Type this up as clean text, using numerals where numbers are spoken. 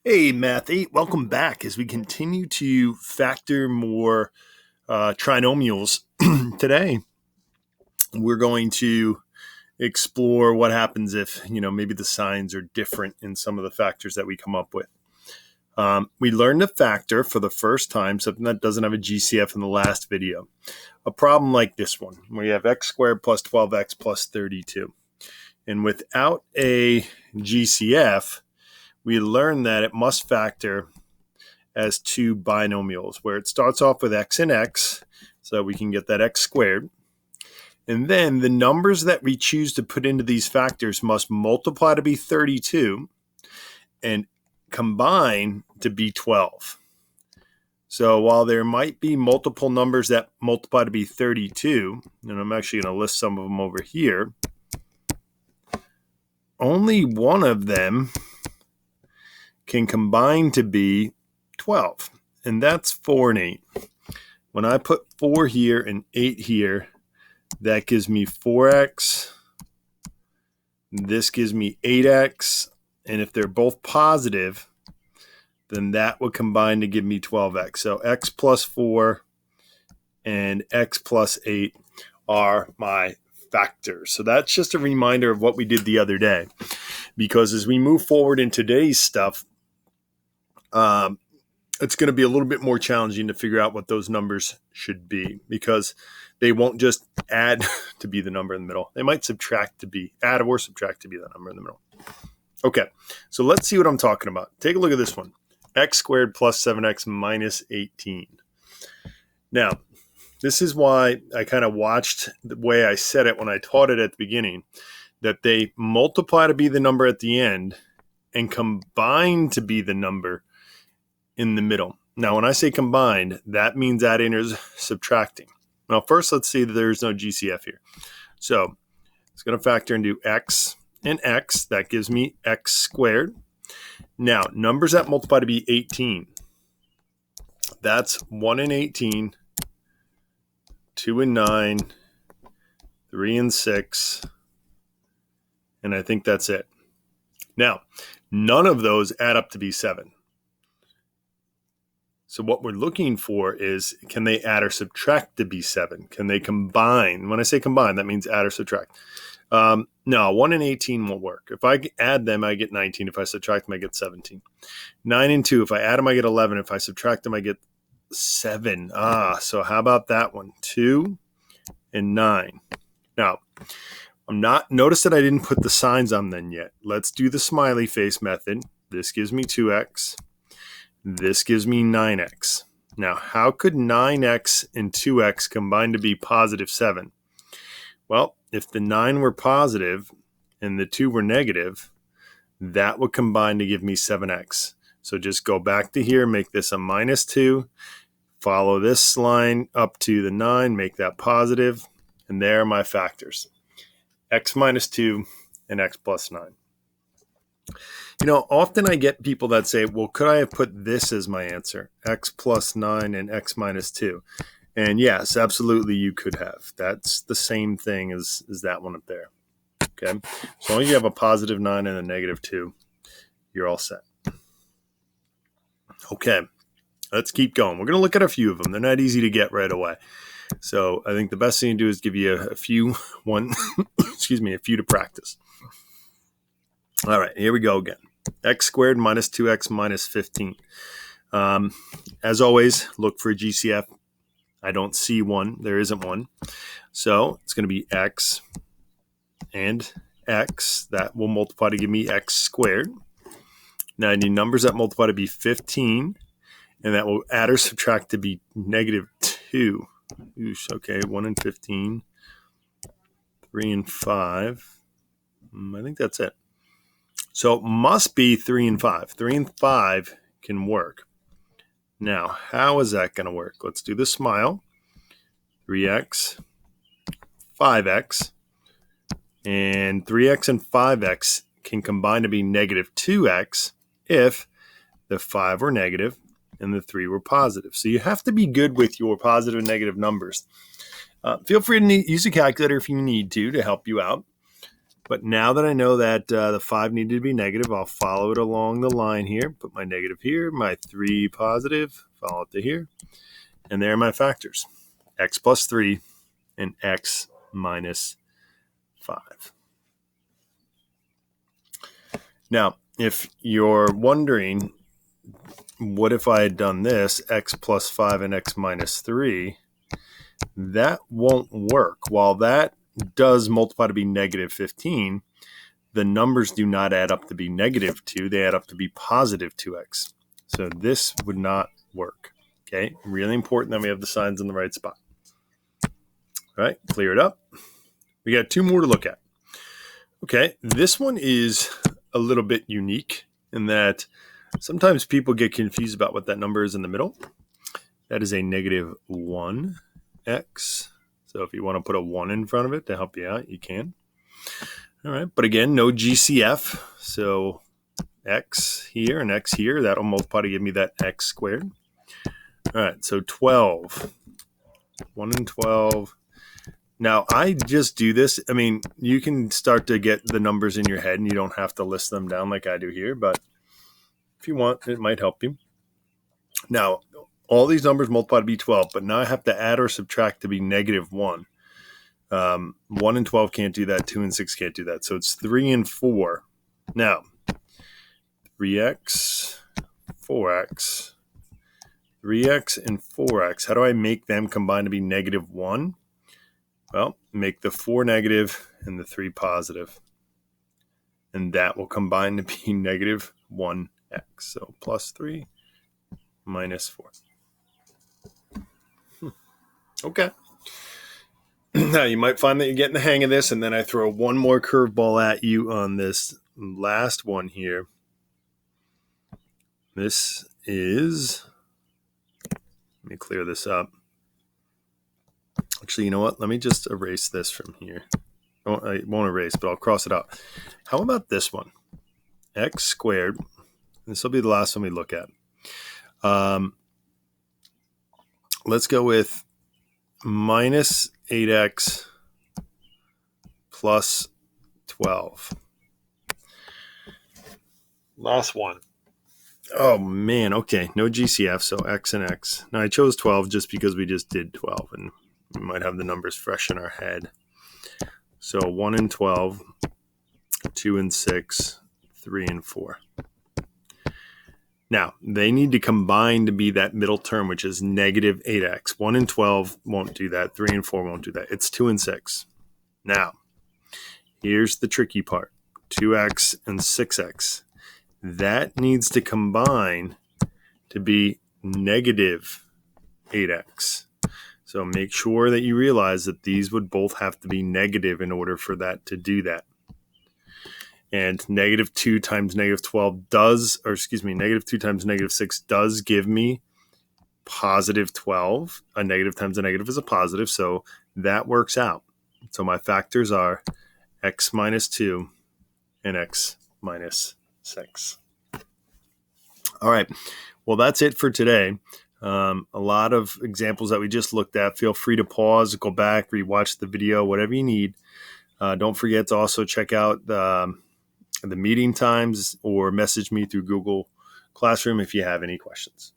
Hey, Math 8, welcome back as we continue to factor more trinomials. Today, we're going to explore what happens if, maybe the signs are different in some of the factors that we come up with. We learned a factor for the first time, something that doesn't have a GCF in the last video. A problem like this one, where you have x squared plus 12x plus 32. And without a GCF, we learned that it must factor as two binomials, where it starts off with x and x, so we can get that x squared. And then the numbers that we choose to put into these factors must multiply to be 32 and combine to be 12. So while there might be multiple numbers that multiply to be 32, and I'm actually going to list some of them over here, only one of them can combine to be 12, and that's 4 and 8. When I put 4 here and 8 here, that gives me 4x. This gives me 8x, and if they're both positive, then that would combine to give me 12x. So x plus 4 and x plus 8 are my factors. So that's just a reminder of what we did the other day, because as we move forward in today's stuff, it's going to be a little bit more challenging to figure out what those numbers should be, because they won't just add to be the number in the middle. They might add or subtract to be that number in the middle. Okay, so let's see what I'm talking about. Take a look at this one. X squared plus 7x minus 18. Now, this is why I kind of watched the way I said it when I taught it at the beginning, that they multiply to be the number at the end and combine to be the number in the middle. Now, when I say combined, that means adding or subtracting. Now, first, let's see that there's no GCF here. So it's going to factor into x and x. That gives me x squared. Now, numbers that multiply to be 18. That's 1 and 18, 2 and 9, 3 and 6, and I think that's it. Now, none of those add up to be 7. So what we're looking for is, can they add or subtract to be 7? Can they combine? When I say combine, that means add or subtract. No, 1 and 18 won't work. If I add them, I get 19. If I subtract them, I get 17. 9 and 2, if I add them, I get 11. If I subtract them, I get 7. So how about that one? 2 and 9. Now, notice that I didn't put the signs on them yet. Let's do the smiley face method. This gives me 2x. This gives me 9x. Now, how could 9x and 2x combine to be positive 7? Well, if the 9 were positive and the 2 were negative, that would combine to give me 7x. So just go back to here, make this a minus 2, follow this line up to the 9, make that positive, and there are my factors. X minus 2 and x plus 9. Often I get people that say, well, could I have put this as my answer? X plus 9 and x minus 2. And yes, absolutely you could have. That's the same thing as that one up there. Okay. So long as you have a positive 9 and a negative 2, you're all set. Okay. Let's keep going. We're going to look at a few of them. They're not easy to get right away. So I think the best thing to do is give you a few to practice. All right, here we go again. X squared minus 2x minus 15. As always, look for a GCF. I don't see one. There isn't one. So it's going to be x and x. That will multiply to give me x squared. Now I need numbers that multiply to be 15, and that will add or subtract to be negative 2. Oosh, okay, 1 and 15, 3 and 5. I think that's it. So it must be 3 and 5. 3 and 5 can work. Now, how is that going to work? Let's do the smile. 3x, 5x, and 3x and 5x can combine to be negative 2x if the 5 were negative and the 3 were positive. So you have to be good with your positive and negative numbers. Feel free to use a calculator if you need to help you out. But now that I know that the 5 needed to be negative, I'll follow it along the line here. Put my negative here, my 3 positive, follow it to here. And there are my factors, x plus 3 and x minus 5. Now, if you're wondering, what if I had done this, x plus 5 and x minus 3, that won't work. While that does multiply to be negative 15, the numbers do not add up to be negative 2. They add up to be positive 2x. So this would not work. Okay, really important that we have the signs in the right spot. All right, clear it up. We got 2 more to look at. Okay, this one is a little bit unique in that sometimes people get confused about what that number is in the middle. That is a negative 1x. So if you want to put a 1 in front of it to help you out, you can. All right, but again, no GCF. So x here and x here, that'll multiply to give me that x squared. All right, so 12. 1 and 12. Now, I just do this. I mean, you can start to get the numbers in your head and you don't have to list them down like I do here, but if you want, it might help you. Now, all these numbers multiply to be 12, but now I have to add or subtract to be negative 1. 1 and 12 can't do that. 2 and 6 can't do that. So it's 3 and 4. Now, 3x, 4x, 3x, and 4x. How do I make them combine to be negative 1? Well, make the 4 negative and the 3 positive. And that will combine to be negative 1x. So plus 3 minus 4. Okay. Now, you might find that you're getting the hang of this, and then I throw one more curveball at you on this last one here. This is, let me clear this up. Actually, you know what? Let me just erase this from here. I won't erase, but I'll cross it out. How about this one? X squared. This will be the last one we look at. Let's go with minus 8x plus 12. Last one. Oh, man. Okay. No GCF, so x and x. Now, I chose 12 just because we just did 12, and we might have the numbers fresh in our head. So 1 and 12, 2 and 6, 3 and 4. Now, they need to combine to be that middle term, which is negative 8x. 1 and 12 won't do that. 3 and 4 won't do that. It's 2 and 6. Now, here's the tricky part. 2x and 6x. That needs to combine to be negative 8x. So make sure that you realize that these would both have to be negative in order for that to do that. And negative 2 times negative 12 does, or excuse me, negative 2 times negative 6 does give me positive 12. A negative times a negative is a positive, so that works out. So my factors are x minus 2 and x minus 6. All right. Well, that's it for today. A lot of examples that we just looked at. Feel free to pause, go back, rewatch the video, whatever you need. Don't forget to also check out the meeting times or message me through Google Classroom if you have any questions.